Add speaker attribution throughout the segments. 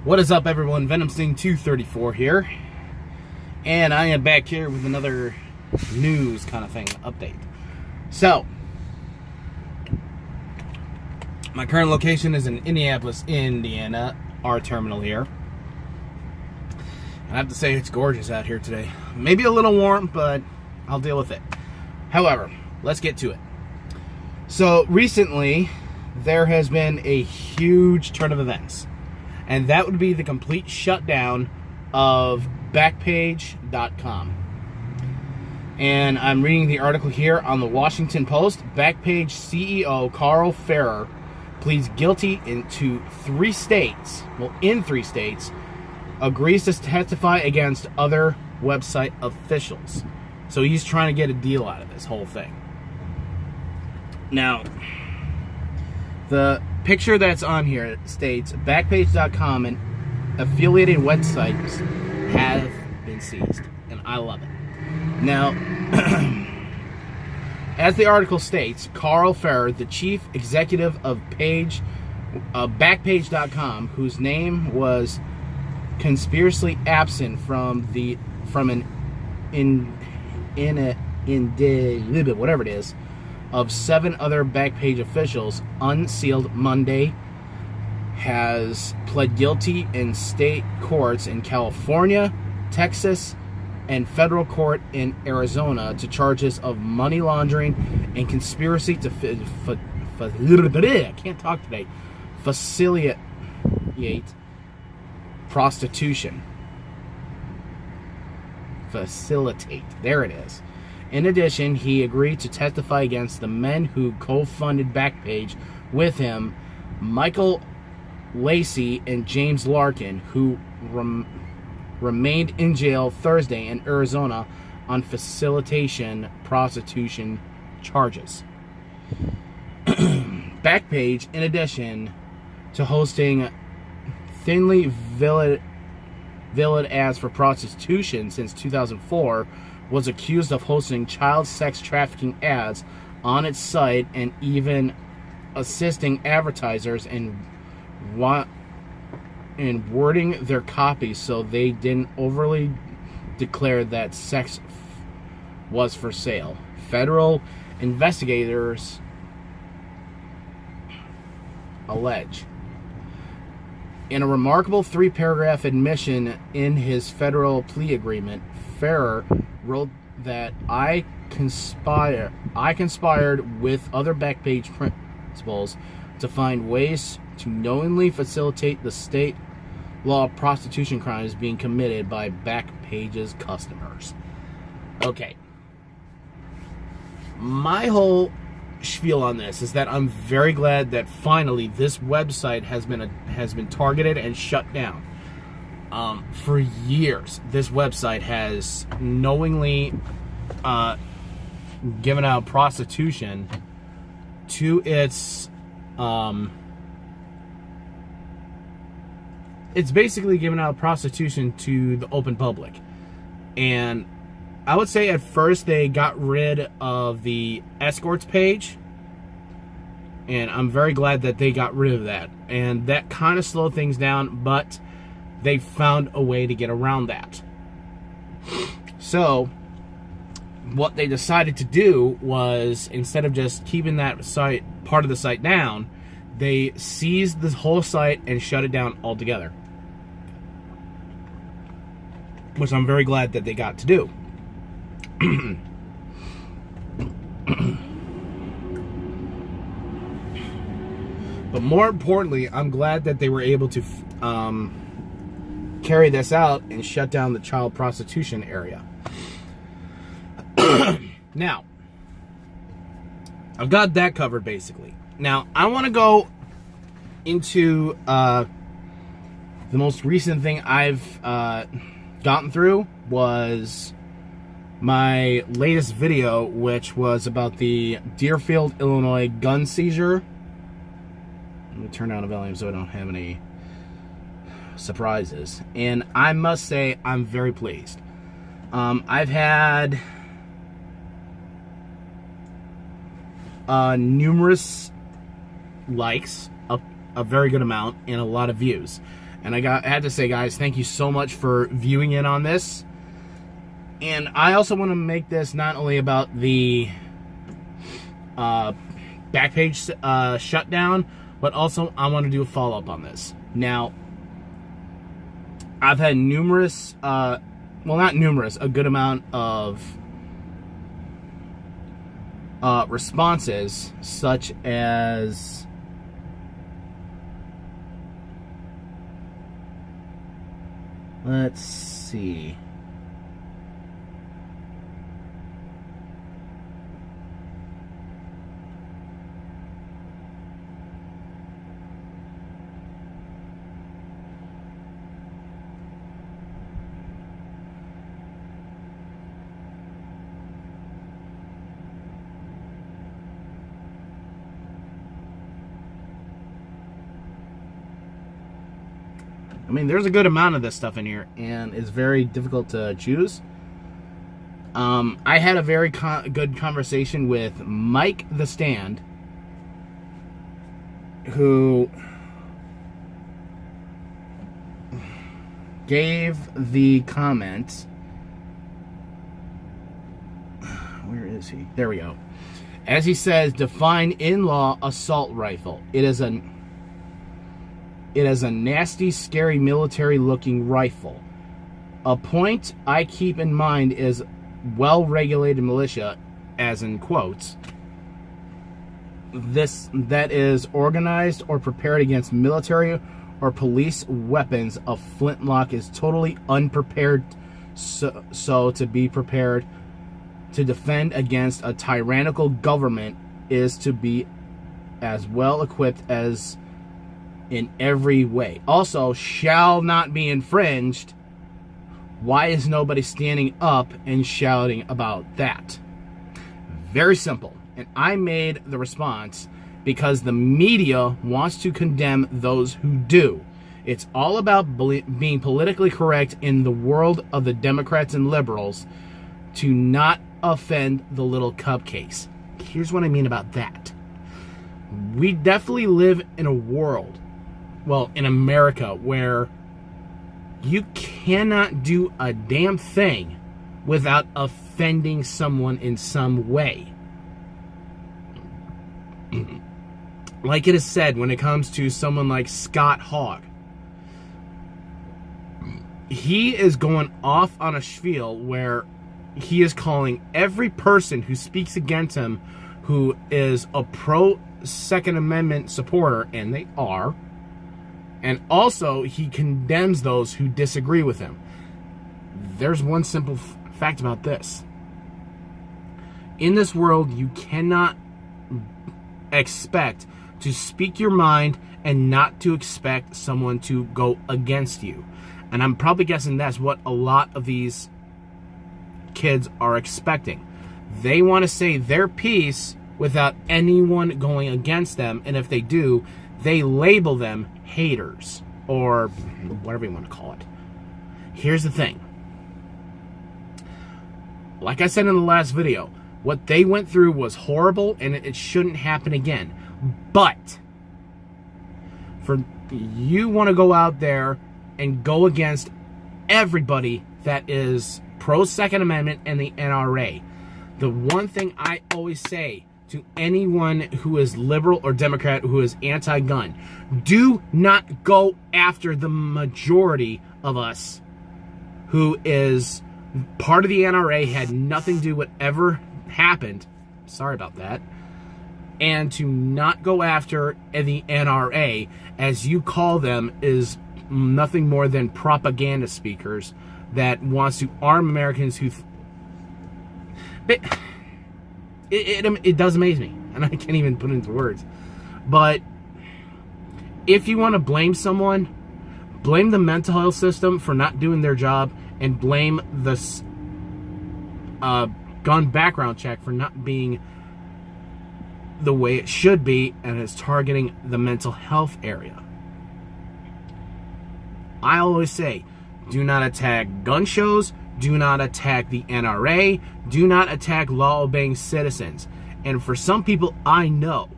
Speaker 1: What is up, everyone? VenomSting234 here, and I am back here with another news kind of thing update. So, my current location is in Indianapolis, Indiana, our terminal here. And I have to say, it's gorgeous out here today. Maybe a little warm, but I'll deal with it. However, let's get to it. So, recently, there has been a huge turn of events. And that would be the complete shutdown of Backpage.com. And I'm reading the article here on the Washington Post. Backpage CEO Carl Ferrer pleads guilty in 3 states, agrees to testify against other website officials. So he's trying to get a deal out of this whole thing. Now, the picture that's on here states Backpage.com and affiliated websites have been seized, and I love it. Now, as the article states, Carl Ferrer, the chief executive of Backpage.com, whose name was conspicuously absent from whatever it is, of 7 other Backpage officials, unsealed Monday, has pled guilty in state courts in California, Texas, and federal court in Arizona to charges of money laundering and conspiracy to facilitate prostitution. There it is. In addition, he agreed to testify against the men who co-funded Backpage with him, Michael Lacey and James Larkin, who remained in jail Thursday in Arizona on facilitation prostitution charges. Backpage, in addition to hosting thinly veiled ads for prostitution since 2004, was accused of hosting child sex trafficking ads on its site and even assisting advertisers in wording their copies so they didn't overly declare that sex was for sale. Federal investigators allege. In a remarkable 3-paragraph admission in his federal plea agreement, Ferrer wrote that I conspired with other Backpage principals to find ways to knowingly facilitate the state law prostitution crimes being committed by Backpage's customers. Okay. My whole spiel on this is that I'm very glad that finally this website has been targeted and shut down. For years, this website has knowingly given out prostitution to its it's basically given out prostitution to the open public. And I would say at first they got rid of the escorts page, and I'm very glad that they got rid of that. And that kind of slowed things down, but they found a way to get around that. So what they decided to do was, instead of just keeping that site, part of the site down, they seized the whole site and shut it down altogether, which I'm very glad that they got to do. But more importantly, I'm glad that they were able to carry this out and shut down the child prostitution area. Now, I've got that covered basically. Now, I want to go into the most recent thing I've gotten through was my latest video, which was about the Deerfield, Illinois gun seizure. Let me turn down the volume so I don't have any surprises. And I must say, I'm very pleased. I've had numerous likes, a very good amount, and a lot of views. And I had to say, guys, thank you so much for viewing in on this. And I also want to make this not only about the Backpage shutdown, but also I want to do a follow-up on this. Now, I've had numerous, well, not numerous, a good amount of responses, such as let's see. I mean, there's a good amount of this stuff in here, and it's very difficult to choose. I had a very good conversation with Mike the Stand, who gave the comment. Where is he? There we go. As he says, define in-law assault rifle. It is a nasty, scary, military-looking rifle. A point I keep in mind is well-regulated militia, as in quotes, that is organized or prepared against military or police weapons. A flintlock is totally unprepared, so to be prepared to defend against a tyrannical government is to be as well equipped as in every way. Also, shall not be infringed. Why is nobody standing up and shouting about that? Very simple. And I made the response because the media wants to condemn those who do. It's all about being politically correct in the world of the Democrats and liberals to not offend the little cupcakes. Here's what I mean about that. We definitely live in a world, well, in America, where you cannot do a damn thing without offending someone in some way. Like it is said when it comes to someone like Scott Hogg. He is going off on a spiel where he is calling every person who speaks against him who is a pro-Second Amendment supporter, and they are. And also, he condemns those who disagree with him. There's one simple fact about this. In this world, you cannot expect to speak your mind and not to expect someone to go against you. And I'm probably guessing that's what a lot of these kids are expecting. They want to say their piece without anyone going against them. And if they do, they label them haters, or whatever you want to call it. Here's the thing. Like I said in the last video, what they went through was horrible, and it shouldn't happen again. But for you want to go out there and go against everybody that is pro-Second Amendment and the NRA, the one thing I always say to anyone who is liberal or Democrat who is anti-gun, do not go after the majority of us who is part of the NRA, had nothing to do with whatever happened. Sorry about that. And to not go after the NRA, as you call them, is nothing more than propaganda speakers that wants to arm Americans who... It does amaze me, and I can't even put it into words. But if you want to blame someone, blame the mental health system for not doing their job, and blame the gun background check for not being the way it should be, and it's targeting the mental health area. I always say, do not attack gun shows. Do not attack the NRA. Do not attack law-obeying citizens. And for some people I know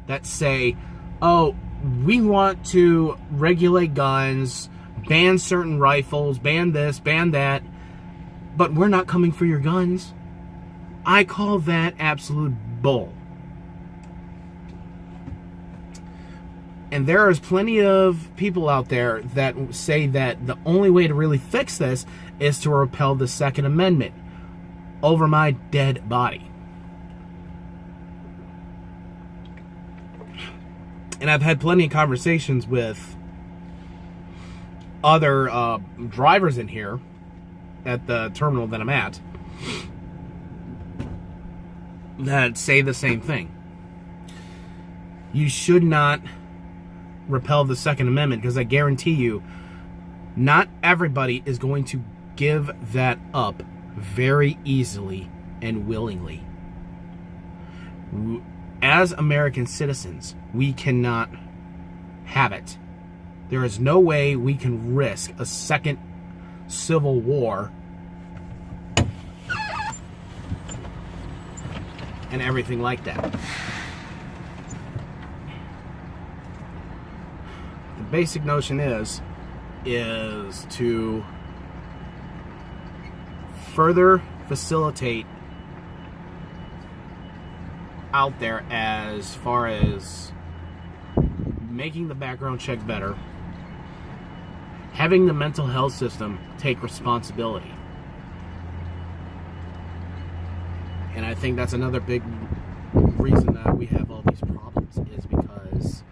Speaker 1: that say, oh, we want to regulate guns, ban certain rifles, ban this, ban that, but we're not coming for your guns. I call that absolute bull. And there is plenty of people out there that say that the only way to really fix this is to repeal the Second Amendment over my dead body. And I've had plenty of conversations with other drivers in here at the terminal that I'm at that say the same thing. You should not repeal the Second Amendment, because I guarantee you, not everybody is going to give that up very easily and willingly. As American citizens, we cannot have it. There is no way we can risk a second civil war and everything like that. The basic notion is to further facilitate out there as far as making the background check better, having the mental health system take responsibility. And I think that's another big reason that we have all these problems, is because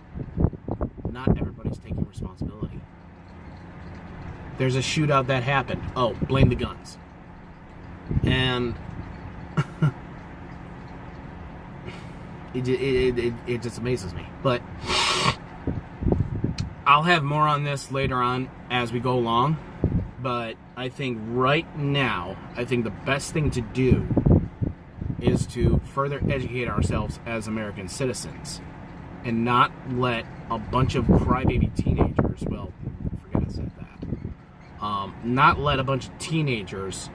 Speaker 1: not everybody's taking responsibility. There's a shootout that happened. Oh, blame the guns. And it just amazes me. But I'll have more on this later on as we go along. But I think right now, I think the best thing to do is to further educate ourselves as American citizens and not let a bunch of crybaby teenagers, well, I forgot I said that, not let a bunch of teenagers,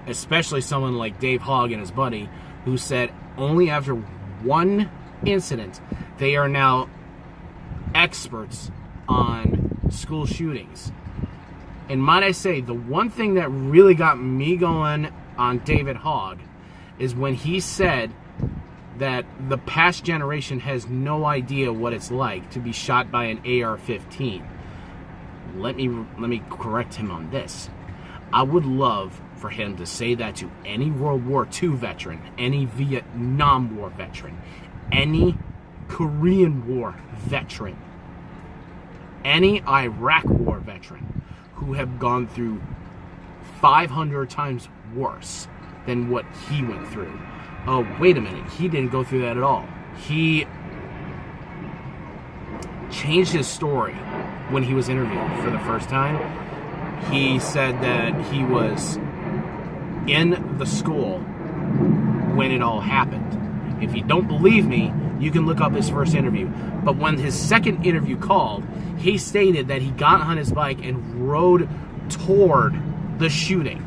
Speaker 1: especially someone like Dave Hogg and his buddy, who said only after one incident they are now experts on school shootings. And might I say, the one thing that really got me going on David Hogg is when he said that the past generation has no idea what it's like to be shot by an AR-15. Let me correct him on this. I would love for him to say that to any World War II veteran, any Vietnam War veteran, any Korean War veteran, any Iraq War veteran who have gone through 500 times worse than what he went through. Oh, wait a minute. He didn't go through that at all. He changed his story when he was interviewed for the first time. He said that he was in the school when it all happened. If you don't believe me, you can look up his first interview. But when his second interview called, he stated that he got on his bike and rode toward the shooting.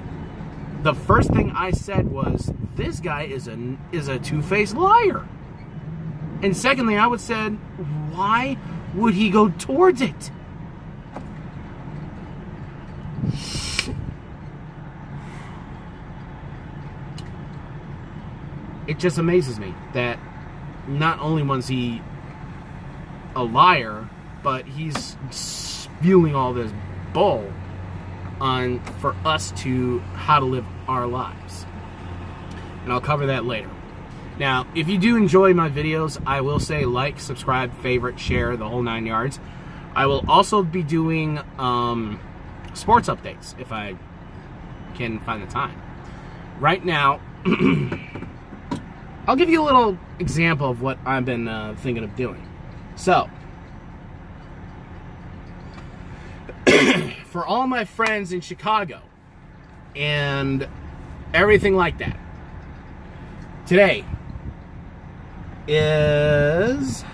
Speaker 1: The first thing I said was, this guy is a two-faced liar. And secondly, I would said, why would he go towards it? It just amazes me that not only was he a liar, but he's spewing all this bull on for us to how to live our lives. And I'll cover that later. Now, if you do enjoy my videos, I will say like, subscribe, favorite, share, the whole 9 yards. I will also be doing sports updates if I can find the time. Right now, I'll give you a little example of what I've been thinking of doing. So, for all my friends in Chicago and everything like that, today is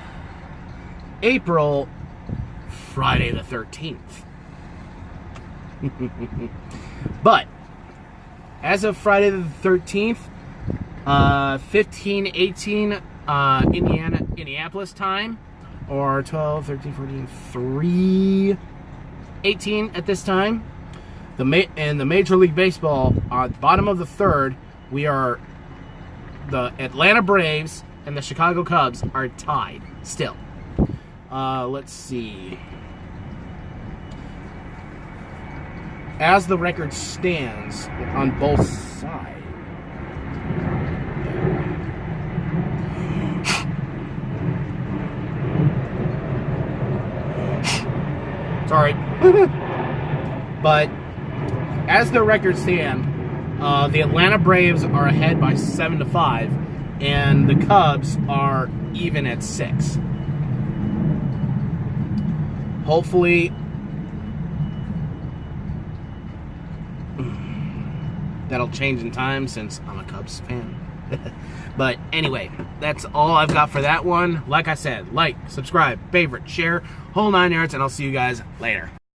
Speaker 1: Friday the 13th. But as of Friday the 13th, 15:18 Indianapolis time, or 12, 13, 14, 3, 18 at this time. In the Major League Baseball, on the bottom of the third, we are the Atlanta Braves and the Chicago Cubs are tied still. Let's see. As the record stands on both sides. Sorry. But as the records stand, the Atlanta Braves are ahead by 7-5, and the Cubs are even at 6. Hopefully, that'll change in time since I'm a Cubs fan. But anyway, that's all I've got for that one. Like I said, like, subscribe, favorite, share, whole 9 yards, and I'll see you guys later.